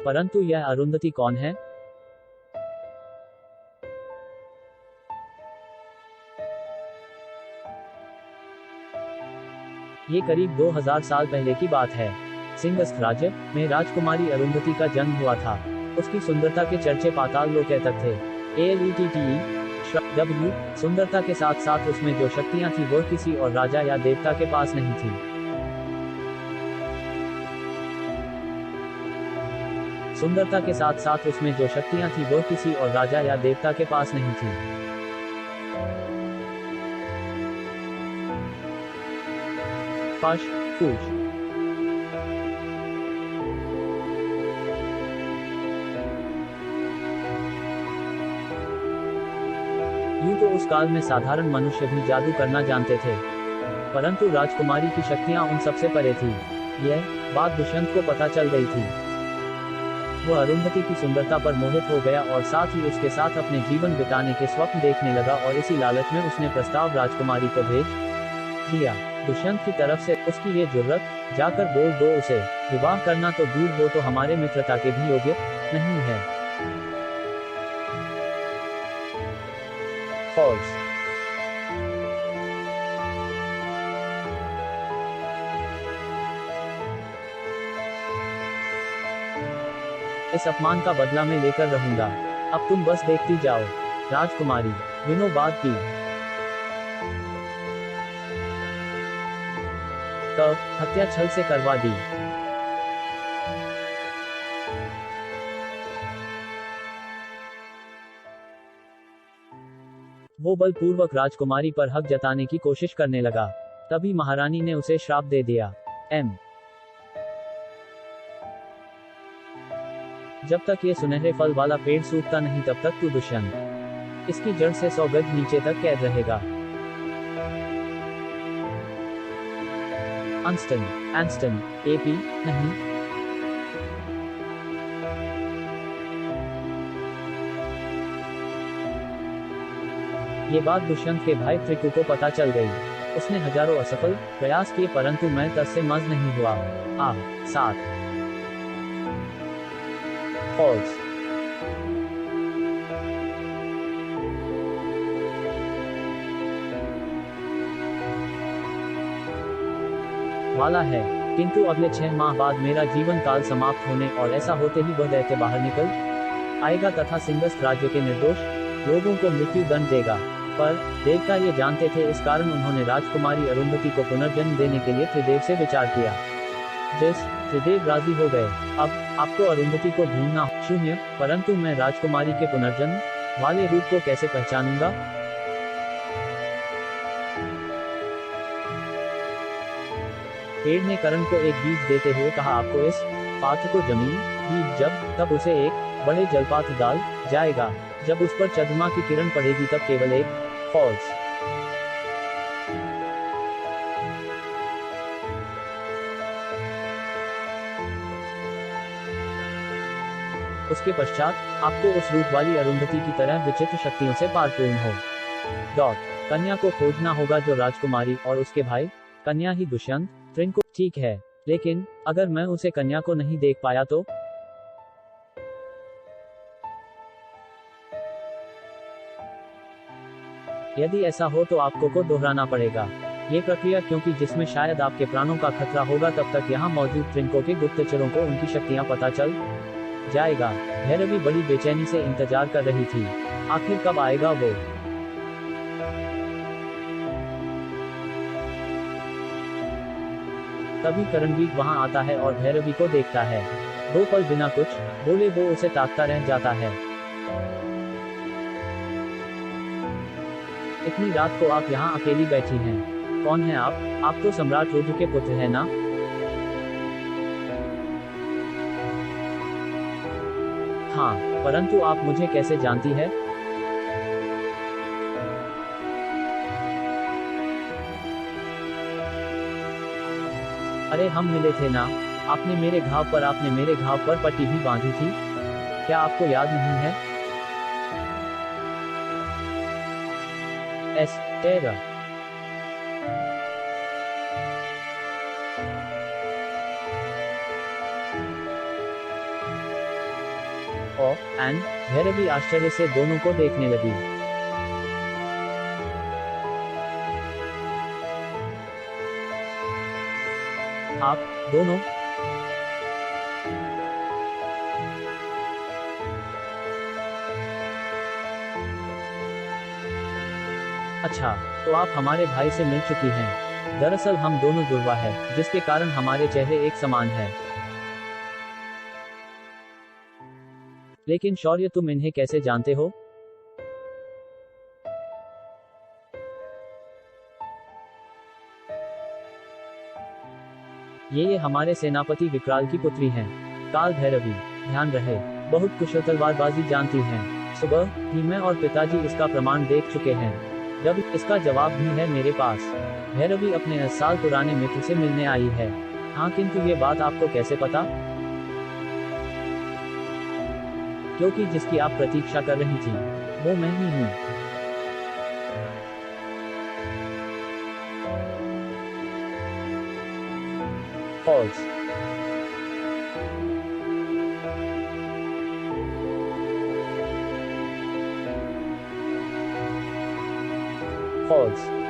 परंतु यह अरुंधति कौन है? ये करीब 2000 साल पहले की बात है। सिंहस्थ राज्य में राजकुमारी अरुंधति का जन्म हुआ था। उसकी सुंदरता के चर्चे पाताल लोक तक थे। ALETTE सुंदरता के साथ साथ उसमें जो शक्तियां थी वह किसी और राजा या देवता के पास नहीं थी। सुंदरता के साथ साथ उसमें जो शक्तियां थी वह किसी और राजा या देवता के पास नहीं थी। फश फूश यूं तो उस काल में साधारण मनुष्य भी जादू करना जानते थे, परंतु राजकुमारी की शक्तियां उन सबसे परे थी। यह बात दुष्यंत को पता चल गई थी। वह अरुंधति की सुंदरता पर मोहित हो गया और साथ ही उसके साथ अपने जीवन बिताने के स्वप्न देखने लगा और इसी लालच में उसने प्रस्ताव राजकुमारी को भेज दिया। दुष्यंत की तरफ से उसकी ये जुर्रत, जाकर बोल दो उसे, विवाह करना तो दूर हो तो हमारे मित्रता के भी योग्य नहीं है। फॉल्स। इस अपमान का बदला मैं लेकर रहूंगा। अब तुम बस देखती जाओ। राजकुमारी विनोबाद की हत्या छल से करवा दी। वो बलपूर्वक राजकुमारी पर हक जताने की कोशिश करने लगा। तभी महारानी ने उसे श्राप दे दिया। जब तक ये सुनहरे फल वाला पेड़ सूखता नहीं तब तक तू दुष्यंत इसकी जड़ से 100 गज नीचे तक कैद रहेगा। एंस्टन AP नहीं। ये बात दुष्यंत के भाई त्रिकु को पता चल गई। उसने हजारों असफल प्रयास किए परंतु मैं तस से मज नहीं हुआ। 7 फॉल्स। वाला है, किंतु अगले 6 माह बाद मेरा जीवन काल समाप्त होने और ऐसा होते ही वह दैत्य बाहर निकल आएगा तथा सिंहस्थ राज्य के निर्दोष लोगों को मृत्यु दंड देगा। पर देवता ये जानते थे, इस कारण उन्होंने राजकुमारी अरुंधति को पुनर्जन्म देने के लिए त्रिदेव से विचार किया, जिस त्रिदेव राजी हो गए। अब आपको अरुंधति को ढूंढना शून्य, परंतु मैं राजकुमारी के पुनर्जन्म वाले रूप को कैसे पहचानूंगा? पेड़ ने करण को एक बीज देते हुए कहा, आपको इस पात्र को जमीन बीज जब तब उसे एक बड़े जलपात्र डाल जाएगा। जब उस पर चंद्रमा की किरण पड़ेगी तब केवल एक फॉल्स। उसके पश्चात आपको उस रूप वाली अरुंधति की तरह विचित्र शक्तियों से पारपूर्ण हो। कन्या को खोजना होगा जो राजकुमारी और उसके भाई कन्या ही दुष्यंत त्रिंको। ठीक है, लेकिन अगर मैं उसे कन्या को नहीं देख पाया तो? यदि ऐसा हो तो आपको को दोहराना पड़ेगा ये प्रक्रिया, क्योंकि जिसमें शायद आपके प्राणों का खतरा होगा। तब तक यहाँ मौजूद त्रिंको के गुप्तचरों को उनकी शक्तियां पता चल जाएगा। भैरवी बड़ी बेचैनी से इंतजार कर रही थी, आखिर कब आएगा वो। तभी करणवीर वहां आता है और भैरवी को देखता है। 2 पल बिना कुछ बोले वो उसे ताकता रह जाता है। इतनी रात को आप यहाँ अकेली बैठी हैं। कौन है आप? आप तो सम्राट रुद्र के पुत्र हैं ना? हाँ, परंतु आप मुझे कैसे जानती है? अरे हम मिले थे ना। आपने मेरे घाव पर पट्टी भी बांधी थी, क्या आपको याद नहीं है? टेरा। ओ एंड भैरवी आश्चर्य से दोनों को देखने लगी। आप दोनों? अच्छा, तो आप हमारे भाई से मिल चुकी हैं। दरअसल हम दोनों जुड़वा है, जिसके कारण हमारे चेहरे एक समान है। लेकिन शौर्य, तुम इन्हें कैसे जानते हो? ये हमारे सेनापति विकराल की पुत्री हैं, काल भैरवी। ध्यान रहे, बहुत कुशल तलवारबाजी जानती हैं। सुबह ही मैं और पिताजी इसका प्रमाण देख चुके हैं। जब इसका जवाब भी है मेरे पास। भैरवी अपने 10 साल पुराने मित्र से मिलने आई है। हाँ, किंतु ये बात आपको कैसे पता? क्योंकि जिसकी आप प्रतीक्षा कर रही थी, वो मैं ही हूँ। फॉल्स। फॉल्स।